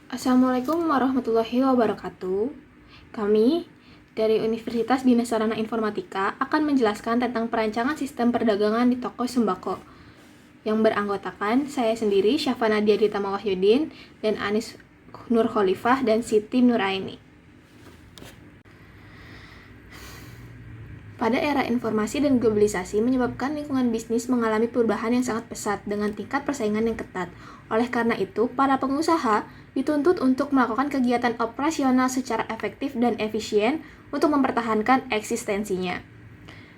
Assalamualaikum warahmatullahi wabarakatuh. Kami dari Universitas Bina Sarana Informatika akan menjelaskan tentang perancangan sistem perdagangan di toko sembako yang beranggotakan saya sendiri, Syafa Nadia Ditama Wahyudin, dan Anis Nur Khalifah dan Siti Nuraini. Pada era informasi dan globalisasi menyebabkan lingkungan bisnis mengalami perubahan yang sangat pesat dengan tingkat persaingan yang ketat. Oleh karena itu, para pengusaha dituntut untuk melakukan kegiatan operasional secara efektif dan efisien untuk mempertahankan eksistensinya,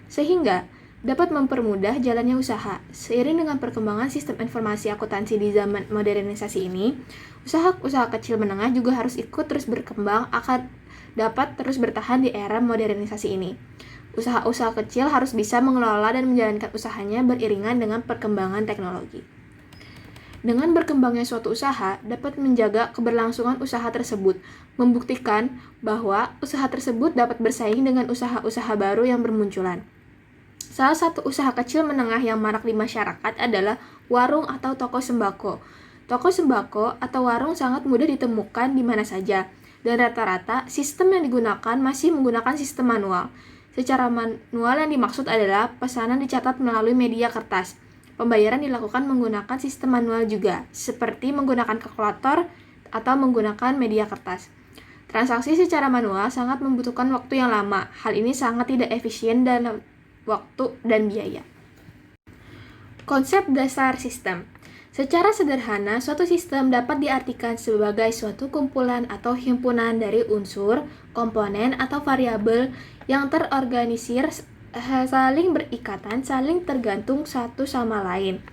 sehingga dapat mempermudah jalannya usaha. Seiring dengan perkembangan sistem informasi akuntansi di zaman modernisasi ini, usaha-usaha kecil menengah juga harus ikut terus berkembang agar dapat terus bertahan di era modernisasi ini. Usaha-usaha kecil harus bisa mengelola dan menjalankan usahanya beriringan dengan perkembangan teknologi. Dengan berkembangnya suatu usaha dapat menjaga keberlangsungan usaha tersebut, membuktikan bahwa usaha tersebut dapat bersaing dengan usaha-usaha baru yang bermunculan. Salah satu usaha kecil menengah yang marak di masyarakat adalah warung atau toko sembako. Toko sembako atau warung sangat mudah ditemukan di mana saja, dan rata-rata sistem yang digunakan masih menggunakan sistem manual. Secara manual yang dimaksud adalah pesanan dicatat melalui media kertas. Pembayaran dilakukan menggunakan sistem manual juga, seperti menggunakan kalkulator atau menggunakan media kertas. Transaksi secara manual sangat membutuhkan waktu yang lama. Hal ini sangat tidak efisien dalam waktu dan biaya. Konsep dasar sistem. Secara sederhana, suatu sistem dapat diartikan sebagai suatu kumpulan atau himpunan dari unsur, komponen, atau variabel yang terorganisir, saling berikatan, saling tergantung satu sama lain,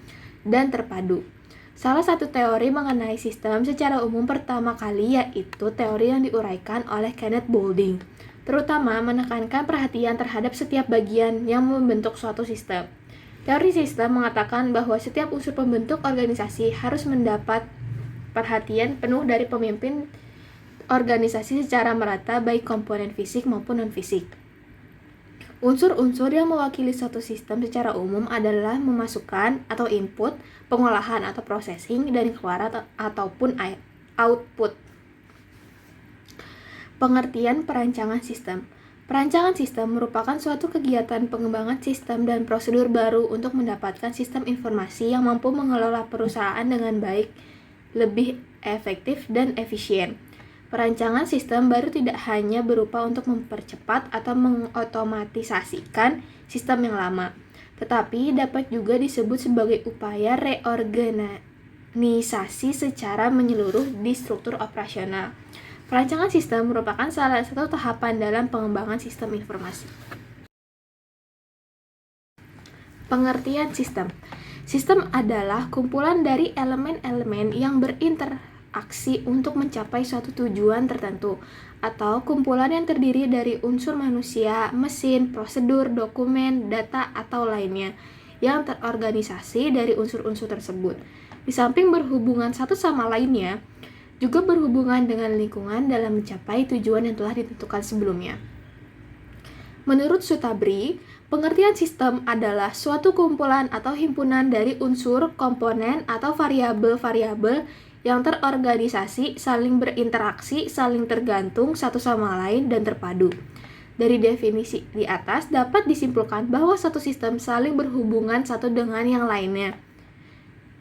dan terpadu. Salah satu teori mengenai sistem secara umum pertama kali yaitu teori yang diuraikan oleh Kenneth Boulding, terutama menekankan perhatian terhadap setiap bagian yang membentuk suatu sistem. Teori sistem mengatakan bahwa setiap unsur pembentuk organisasi harus mendapat perhatian penuh dari pemimpin organisasi secara merata, baik komponen fisik maupun non-fisik. Unsur-unsur yang mewakili suatu sistem secara umum adalah memasukkan atau input, pengolahan atau processing, dan keluar ataupun output. Pengertian perancangan sistem. Perancangan sistem merupakan suatu kegiatan pengembangan sistem dan prosedur baru untuk mendapatkan sistem informasi yang mampu mengelola perusahaan dengan baik, lebih efektif, dan efisien. Perancangan sistem baru tidak hanya berupa untuk mempercepat atau mengotomatisasikan sistem yang lama, tetapi dapat juga disebut sebagai upaya reorganisasi secara menyeluruh di struktur operasional. Perancangan sistem merupakan salah satu tahapan dalam pengembangan sistem informasi. Pengertian sistem. Sistem adalah kumpulan dari elemen-elemen yang berinteraksi untuk mencapai suatu tujuan tertentu, atau kumpulan yang terdiri dari unsur manusia, mesin, prosedur, dokumen, data, atau lainnya yang terorganisasi dari unsur-unsur tersebut. Di samping berhubungan satu sama lainnya, juga berhubungan dengan lingkungan dalam mencapai tujuan yang telah ditentukan sebelumnya. Menurut Sutabri, pengertian sistem adalah suatu kumpulan atau himpunan dari unsur, komponen, atau variabel-variabel yang terorganisasi, saling berinteraksi, saling tergantung satu sama lain, dan terpadu. Dari definisi di atas dapat disimpulkan bahwa satu sistem saling berhubungan satu dengan yang lainnya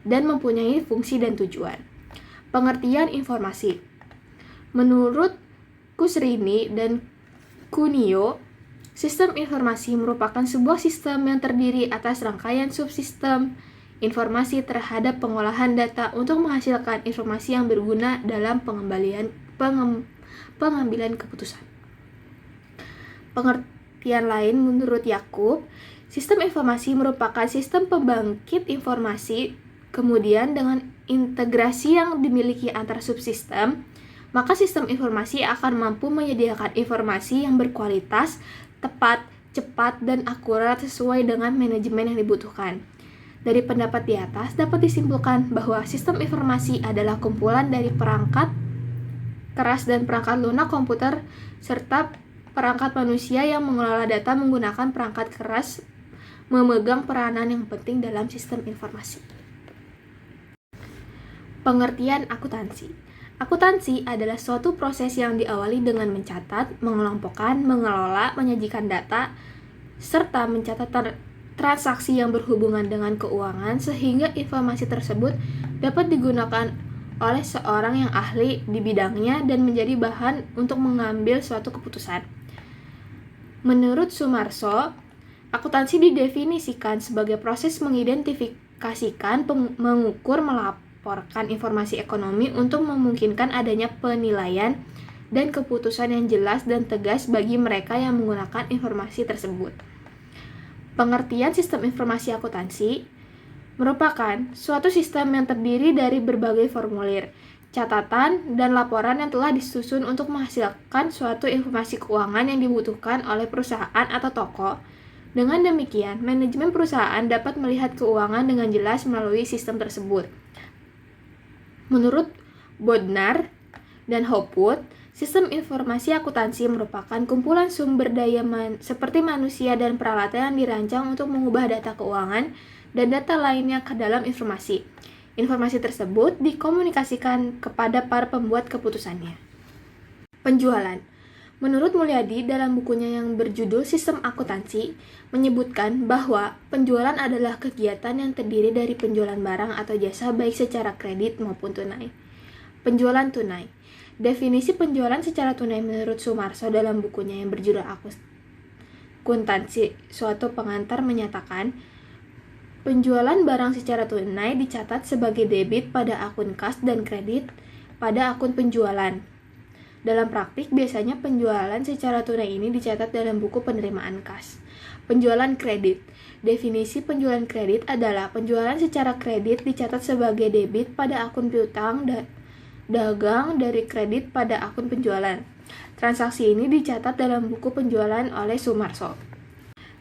dan mempunyai fungsi dan tujuan. Pengertian informasi. Menurut Kusrini dan Kunio, sistem informasi merupakan sebuah sistem yang terdiri atas rangkaian subsistem informasi terhadap pengolahan data untuk menghasilkan informasi yang berguna dalam pengambilan keputusan. Pengertian lain menurut Yakub, sistem informasi merupakan sistem pembangkit informasi. Kemudian dengan integrasi yang dimiliki antar subsistem, maka sistem informasi akan mampu menyediakan informasi yang berkualitas, tepat, cepat, dan akurat sesuai dengan manajemen yang dibutuhkan. Dari pendapat di atas dapat disimpulkan bahwa sistem informasi adalah kumpulan dari perangkat keras dan perangkat lunak komputer serta perangkat manusia yang mengelola data menggunakan perangkat keras memegang peranan yang penting dalam sistem informasi. Pengertian akuntansi. Akuntansi adalah suatu proses yang diawali dengan mencatat, mengelompokkan, mengelola, menyajikan data, serta mencatat transaksi yang berhubungan dengan keuangan sehingga informasi tersebut dapat digunakan oleh seorang yang ahli di bidangnya dan menjadi bahan untuk mengambil suatu keputusan. Menurut Sumarso, akuntansi didefinisikan sebagai proses mengidentifikasikan, mengukur, melaporkan informasi ekonomi untuk memungkinkan adanya penilaian dan keputusan yang jelas dan tegas bagi mereka yang menggunakan informasi tersebut. Pengertian sistem informasi akuntansi merupakan suatu sistem yang terdiri dari berbagai formulir, catatan, dan laporan yang telah disusun untuk menghasilkan suatu informasi keuangan yang dibutuhkan oleh perusahaan atau toko. Dengan demikian, manajemen perusahaan dapat melihat keuangan dengan jelas melalui sistem tersebut. Menurut Bodnar dan Hopwood, sistem informasi akuntansi merupakan kumpulan sumber daya seperti manusia dan peralatan yang dirancang untuk mengubah data keuangan dan data lainnya ke dalam informasi. Informasi tersebut dikomunikasikan kepada para pembuat keputusannya. Penjualan. Menurut Mulyadi, dalam bukunya yang berjudul Sistem Akuntansi, menyebutkan bahwa penjualan adalah kegiatan yang terdiri dari penjualan barang atau jasa baik secara kredit maupun tunai. Penjualan tunai. Definisi penjualan secara tunai menurut Sumarso dalam bukunya yang berjudul Akuntansi, suatu pengantar menyatakan, penjualan barang secara tunai dicatat sebagai debit pada akun kas dan kredit pada akun penjualan. Dalam praktik, biasanya penjualan secara tunai ini dicatat dalam buku penerimaan kas. Penjualan kredit. Definisi penjualan kredit adalah penjualan secara kredit dicatat sebagai debit pada akun piutang dagang dari kredit pada akun penjualan. Transaksi ini dicatat dalam buku penjualan oleh Sumarso.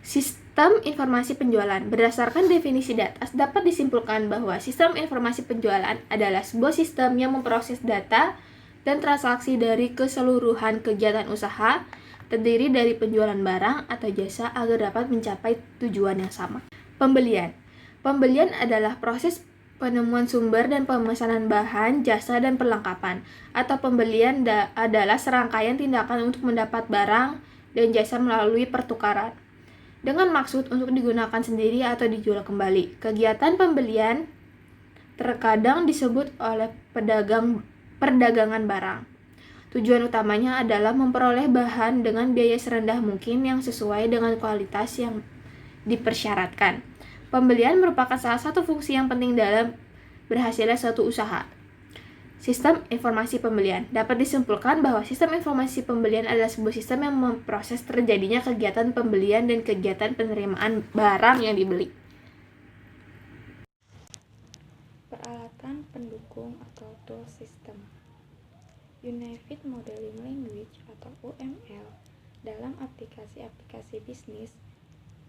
Sistem informasi penjualan. Berdasarkan definisi data, dapat disimpulkan bahwa sistem informasi penjualan adalah sebuah sistem yang memproses data dan transaksi dari keseluruhan kegiatan usaha, terdiri dari penjualan barang atau jasa agar dapat mencapai tujuan yang sama. Pembelian. Pembelian adalah proses penemuan sumber dan pemesanan bahan, jasa, dan perlengkapan, atau pembelian adalah serangkaian tindakan untuk mendapat barang dan jasa melalui pertukaran, dengan maksud untuk digunakan sendiri atau dijual kembali. Kegiatan pembelian terkadang disebut oleh perdagangan barang. Tujuan utamanya adalah memperoleh bahan dengan biaya serendah mungkin yang sesuai dengan kualitas yang dipersyaratkan. Pembelian merupakan salah satu fungsi yang penting dalam berhasilnya suatu usaha. Sistem informasi pembelian. Dapat disimpulkan bahwa sistem informasi pembelian adalah sebuah sistem yang memproses terjadinya kegiatan pembelian dan kegiatan penerimaan barang yang dibeli. Peralatan pendukung atau tool system. Unified Modeling Language atau UML dalam aplikasi-aplikasi bisnis,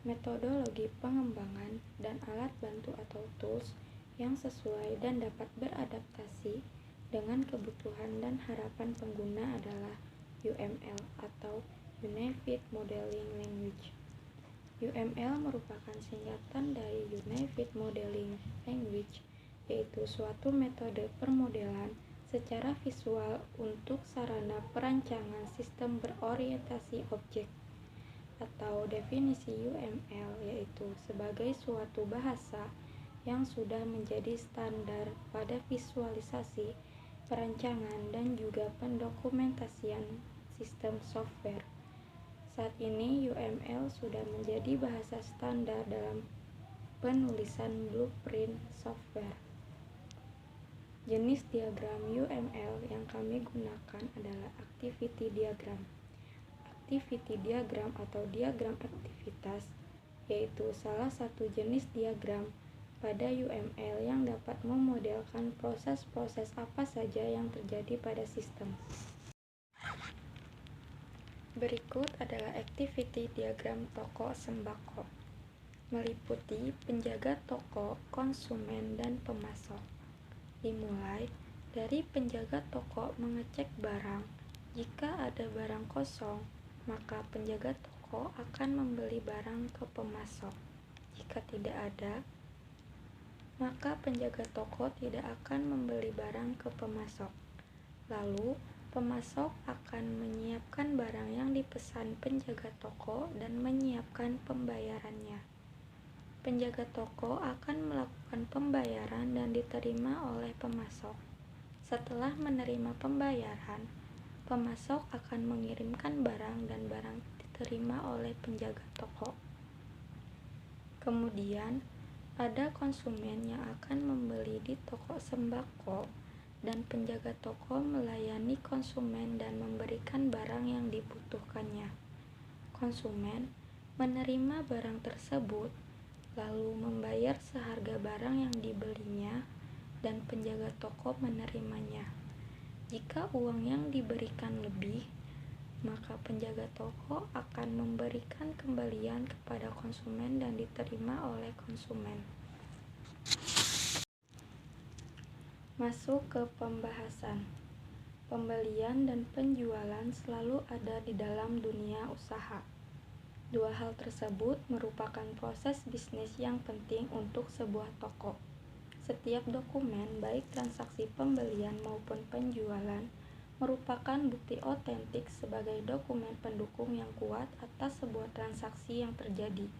metodologi pengembangan dan alat bantu atau tools yang sesuai dan dapat beradaptasi dengan kebutuhan dan harapan pengguna adalah UML atau Unified Modeling Language. UML merupakan singkatan dari Unified Modeling Language, yaitu suatu metode permodelan secara visual untuk sarana perancangan sistem berorientasi objek, atau definisi UML yaitu sebagai suatu bahasa yang sudah menjadi standar pada visualisasi, perancangan, dan juga pendokumentasian sistem software. Saat ini UML sudah menjadi bahasa standar dalam penulisan blueprint software. Jenis diagram UML yang kami gunakan adalah activity diagram. Activity diagram atau diagram aktivitas yaitu salah satu jenis diagram pada UML yang dapat memodelkan proses-proses apa saja yang terjadi pada sistem. Berikut adalah activity diagram toko sembako, meliputi penjaga toko, konsumen, dan pemasok. Dimulai dari penjaga toko mengecek barang. Jika ada barang kosong, maka penjaga toko akan membeli barang ke pemasok. Jika tidak ada, maka penjaga toko tidak akan membeli barang ke pemasok. Lalu, pemasok akan menyiapkan barang yang dipesan penjaga toko dan menyiapkan pembayarannya. Penjaga toko akan melakukan pembayaran dan diterima oleh pemasok. Setelah menerima pembayaran, pemasok akan mengirimkan barang dan barang diterima oleh penjaga toko. Kemudian, ada konsumen yang akan membeli di toko sembako dan penjaga toko melayani konsumen dan memberikan barang yang dibutuhkannya. Konsumen menerima barang tersebut, lalu membayar seharga barang yang dibelinya dan penjaga toko menerimanya. Jika uang yang diberikan lebih, maka penjaga toko akan memberikan kembalian kepada konsumen dan diterima oleh konsumen. Masuk ke pembahasan. Pembelian dan penjualan selalu ada di dalam dunia usaha. Dua hal tersebut merupakan proses bisnis yang penting untuk sebuah toko. Setiap dokumen, baik transaksi pembelian maupun penjualan, merupakan bukti otentik sebagai dokumen pendukung yang kuat atas sebuah transaksi yang terjadi.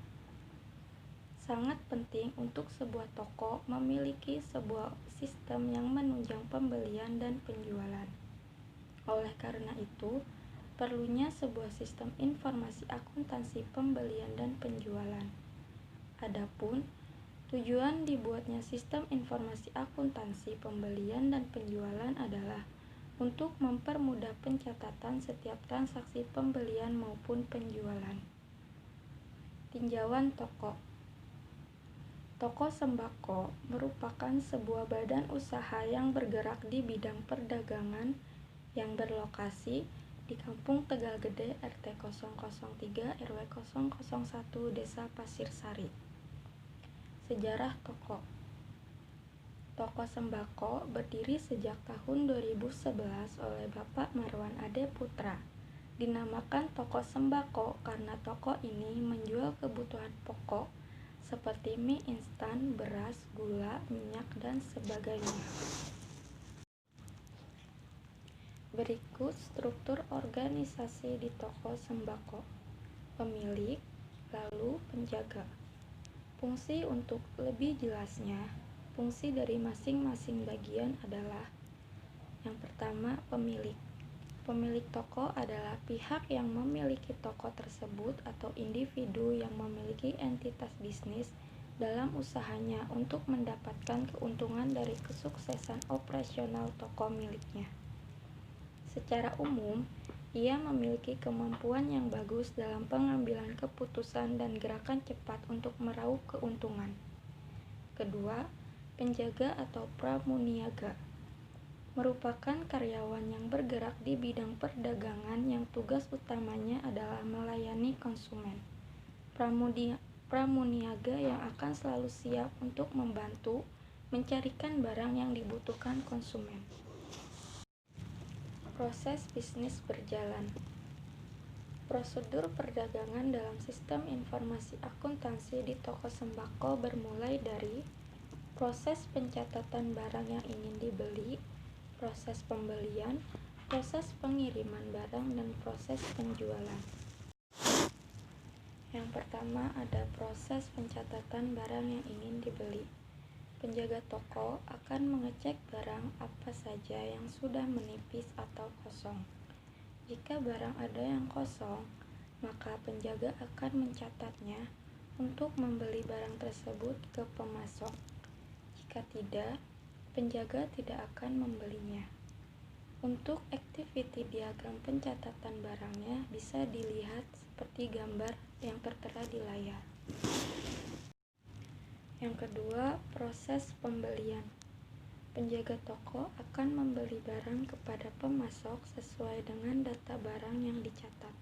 Sangat penting untuk sebuah toko memiliki sebuah sistem yang menunjang pembelian dan penjualan. Oleh karena itu, perlunya sebuah sistem informasi akuntansi pembelian dan penjualan. Adapun tujuan dibuatnya sistem informasi akuntansi pembelian dan penjualan adalah untuk mempermudah pencatatan setiap transaksi pembelian maupun penjualan. Tinjauan toko. Toko sembako merupakan sebuah badan usaha yang bergerak di bidang perdagangan yang berlokasi di Kampung Tegal Gede RT 003 RW 001 Desa Pasir Sari. Sejarah toko. Toko sembako berdiri sejak tahun 2011 oleh Bapak Marwan Ade Putra. Dinamakan toko sembako karena toko ini menjual kebutuhan pokok seperti mie instan, beras, gula, minyak, dan sebagainya. Berikut struktur organisasi di toko sembako. Pemilik, lalu penjaga. Fungsi untuk lebih jelasnya, fungsi dari masing-masing bagian adalah: yang pertama, pemilik. Pemilik toko adalah pihak yang memiliki toko tersebut atau individu yang memiliki entitas bisnis dalam usahanya untuk mendapatkan keuntungan dari kesuksesan operasional toko miliknya. Secara umum, ia memiliki kemampuan yang bagus dalam pengambilan keputusan dan gerakan cepat untuk meraup keuntungan. Kedua, penjaga atau pramuniaga merupakan karyawan yang bergerak di bidang perdagangan yang tugas utamanya adalah melayani konsumen. Pramuniaga yang akan selalu siap untuk membantu mencarikan barang yang dibutuhkan konsumen. Proses bisnis berjalan. Prosedur perdagangan dalam sistem informasi akuntansi di toko sembako bermulai dari proses pencatatan barang yang ingin dibeli, proses pembelian, proses pengiriman barang, dan proses penjualan. Yang pertama ada proses pencatatan barang yang ingin dibeli. Penjaga toko akan mengecek barang apa saja yang sudah menipis atau kosong. Jika barang ada yang kosong, maka penjaga akan mencatatnya untuk membeli barang tersebut ke pemasok. Jika tidak, penjaga tidak akan membelinya. Untuk activity diagram pencatatan barangnya bisa dilihat seperti gambar yang tertera di layar. Yang kedua, proses pembelian. Penjaga toko akan membeli barang kepada pemasok sesuai dengan data barang yang dicatat.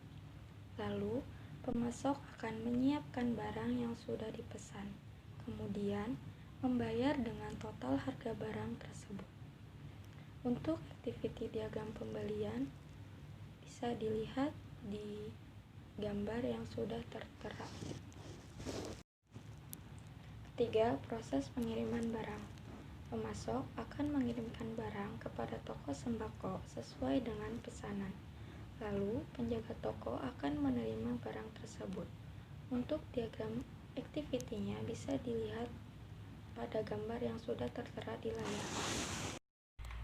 Lalu, pemasok akan menyiapkan barang yang sudah dipesan, kemudian membayar dengan total harga barang tersebut. Untuk activity diagram pembelian bisa dilihat di gambar yang sudah tertera. Ketiga, proses pengiriman barang. Pemasok akan mengirimkan barang kepada toko sembako sesuai dengan pesanan. Lalu, penjaga toko akan menerima barang tersebut. Untuk diagram activity-nya bisa dilihat pada gambar yang sudah tertera di layar.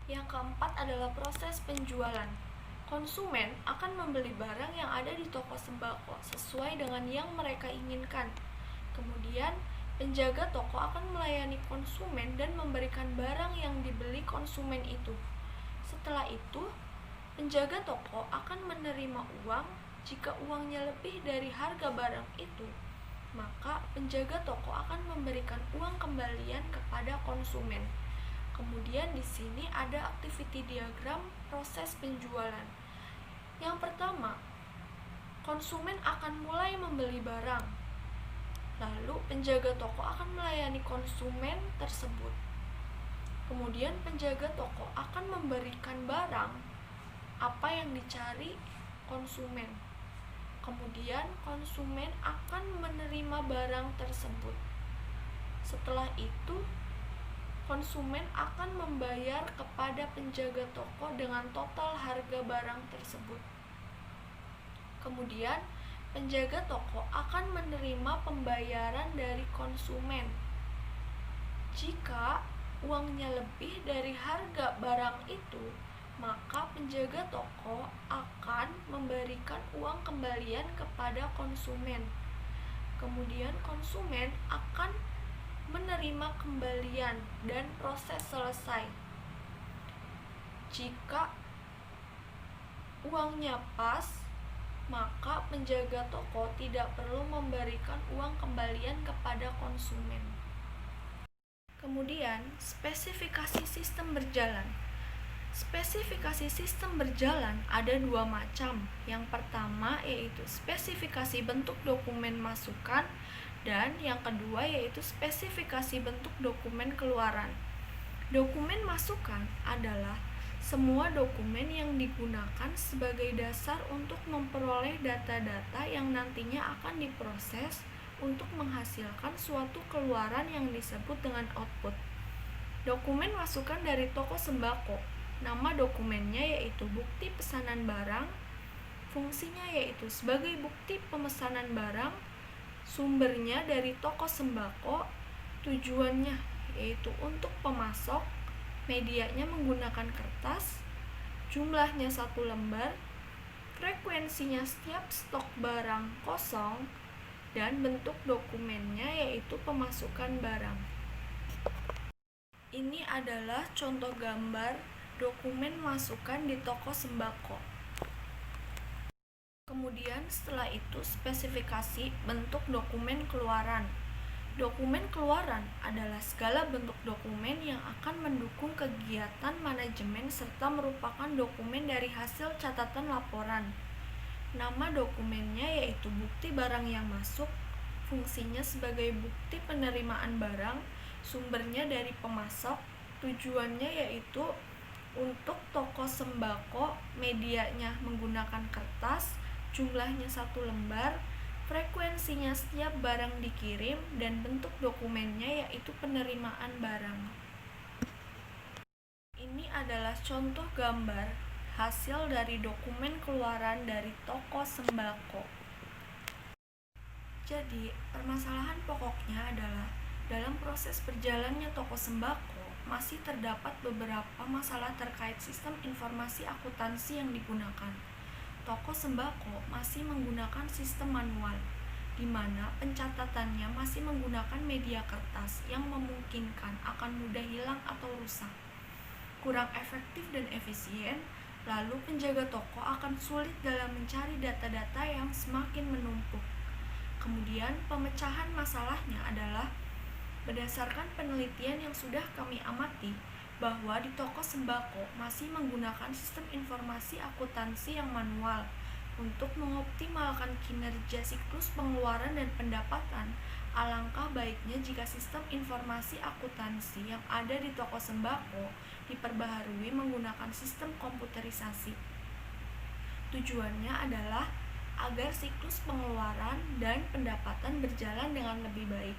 Yang keempat adalah proses penjualan. Konsumen akan membeli barang yang ada di toko sembako sesuai dengan yang mereka inginkan. Kemudian, penjaga toko akan melayani konsumen dan memberikan barang yang dibeli konsumen itu. Setelah itu, penjaga toko akan menerima uang. Jika uangnya lebih dari harga barang itu, maka penjaga toko akan memberikan uang kembalian kepada konsumen. Kemudian di sini ada activity diagram proses penjualan. Yang pertama, konsumen akan mulai membeli barang. Lalu penjaga toko akan melayani konsumen tersebut. Kemudian penjaga toko akan memberikan barang apa yang dicari konsumen. Kemudian konsumen akan menerima barang tersebut. Setelah itu, konsumen akan membayar kepada penjaga toko dengan total harga barang tersebut. Kemudian, penjaga toko akan menerima pembayaran dari konsumen. Jika uangnya lebih dari harga barang itu, maka penjaga toko akan memberikan uang kembalian kepada konsumen. Kemudian konsumen akan menerima kembalian dan proses selesai. Jika uangnya pas, maka penjaga toko tidak perlu memberikan uang kembalian kepada konsumen. Kemudian, spesifikasi sistem berjalan. Spesifikasi sistem berjalan ada dua macam. Yang pertama yaitu spesifikasi bentuk dokumen masukan, dan yang kedua yaitu spesifikasi bentuk dokumen keluaran. Dokumen masukan adalah semua dokumen yang digunakan sebagai dasar untuk memperoleh data-data yang nantinya akan diproses untuk menghasilkan suatu keluaran yang disebut dengan output. Dokumen masukan dari toko sembako. Nama dokumennya yaitu bukti pesanan barang. Fungsinya yaitu sebagai bukti pemesanan barang. Sumbernya dari toko sembako. Tujuannya yaitu untuk pemasok. Medianya menggunakan kertas. Jumlahnya 1 lembar. Frekuensinya setiap stok barang kosong. Dan bentuk dokumennya yaitu pemasukan barang. Ini adalah contoh gambar dokumen masukan di toko sembako. Kemudian setelah itu spesifikasi bentuk dokumen keluaran. Dokumen keluaran adalah segala bentuk dokumen yang akan mendukung kegiatan manajemen serta merupakan dokumen dari hasil catatan laporan. Nama dokumennya yaitu bukti barang yang masuk. Fungsinya sebagai bukti penerimaan barang. Sumbernya dari pemasok. Tujuannya yaitu untuk toko sembako. Medianya menggunakan kertas. Jumlahnya 1 lembar. Frekuensinya setiap barang dikirim. Dan bentuk dokumennya yaitu penerimaan barang. Ini adalah contoh gambar hasil dari dokumen keluaran dari toko sembako. Jadi, permasalahan pokoknya adalah dalam proses berjalannya toko sembako masih terdapat beberapa masalah terkait sistem informasi akuntansi yang digunakan. Toko sembako masih menggunakan sistem manual, di mana pencatatannya masih menggunakan media kertas yang memungkinkan akan mudah hilang atau rusak. Kurang efektif dan efisien, lalu penjaga toko akan sulit dalam mencari data-data yang semakin menumpuk. Kemudian pemecahan masalahnya adalah berdasarkan penelitian yang sudah kami amati bahwa di toko sembako masih menggunakan sistem informasi akuntansi yang manual. Untuk mengoptimalkan kinerja siklus pengeluaran dan pendapatan, alangkah baiknya jika sistem informasi akuntansi yang ada di toko sembako diperbaharui menggunakan sistem komputerisasi. Tujuannya adalah agar siklus pengeluaran dan pendapatan berjalan dengan lebih baik,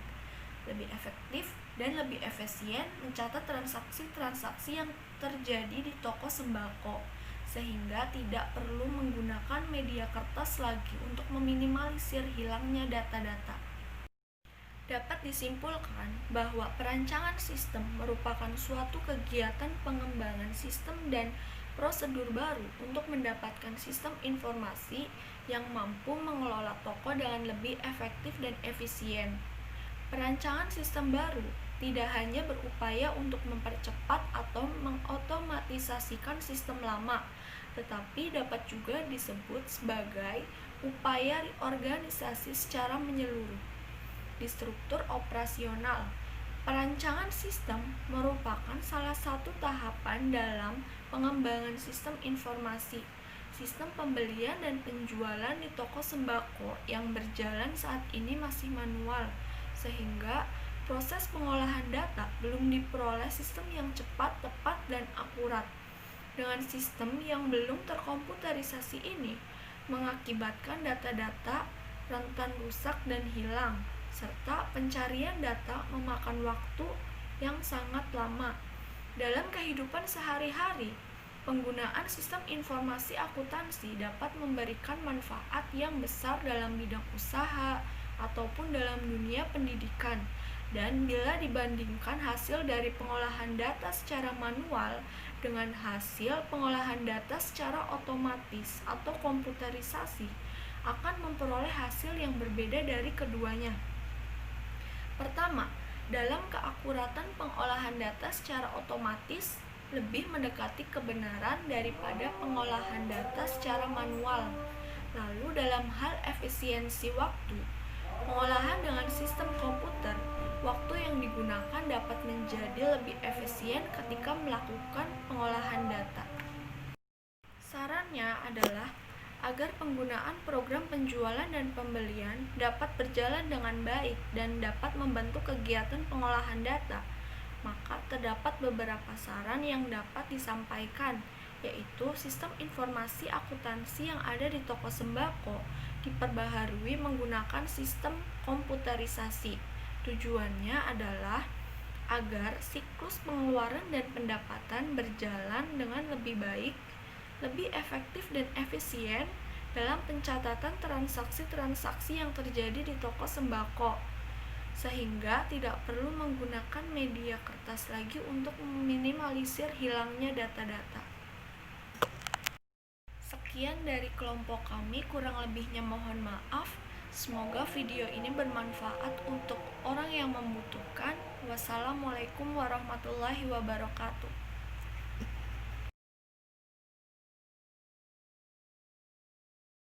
lebih efektif, dan lebih efisien mencatat transaksi-transaksi yang terjadi di toko sembako, sehingga tidak perlu menggunakan media kertas lagi untuk meminimalisir hilangnya data-data. Dapat disimpulkan bahwa perancangan sistem merupakan suatu kegiatan pengembangan sistem dan prosedur baru untuk mendapatkan sistem informasi yang mampu mengelola toko dengan lebih efektif dan efisien. Perancangan sistem baru tidak hanya berupaya untuk mempercepat atau mengotomatisasikan sistem lama, tetapi dapat juga disebut sebagai upaya reorganisasi secara menyeluruh. Di struktur operasional, perancangan sistem merupakan salah satu tahapan dalam pengembangan sistem informasi. Sistem pembelian dan penjualan di toko sembako yang berjalan saat ini masih manual, sehingga proses pengolahan data belum diperoleh sistem yang cepat, tepat, dan akurat. Dengan sistem yang belum terkomputerisasi ini, mengakibatkan data-data rentan rusak dan hilang, serta pencarian data memakan waktu yang sangat lama. Dalam kehidupan sehari-hari, penggunaan sistem informasi akuntansi dapat memberikan manfaat yang besar dalam bidang usaha ataupun dalam dunia pendidikan. Dan bila dibandingkan hasil dari pengolahan data secara manual dengan hasil pengolahan data secara otomatis atau komputerisasi, akan memperoleh hasil yang berbeda dari keduanya. Pertama, dalam keakuratan pengolahan data secara otomatis lebih mendekati kebenaran daripada pengolahan data secara manual. Lalu dalam hal efisiensi waktu, pengolahan dengan sistem komputer, waktu yang digunakan dapat menjadi lebih efisien ketika melakukan pengolahan data. Sarannya adalah agar penggunaan program penjualan dan pembelian dapat berjalan dengan baik dan dapat membantu kegiatan pengolahan data, maka terdapat beberapa saran yang dapat disampaikan, yaitu sistem informasi akuntansi yang ada di toko sembako diperbaharui menggunakan sistem komputerisasi. Tujuannya adalah agar siklus pengeluaran dan pendapatan berjalan dengan lebih baik, lebih efektif dan efisien dalam pencatatan transaksi-transaksi yang terjadi di toko sembako, sehingga tidak perlu menggunakan media kertas lagi untuk meminimalisir hilangnya data-data. Sekian dari kelompok kami, kurang lebihnya mohon maaf. Semoga video ini bermanfaat untuk orang yang membutuhkan. Wassalamualaikum warahmatullahi wabarakatuh.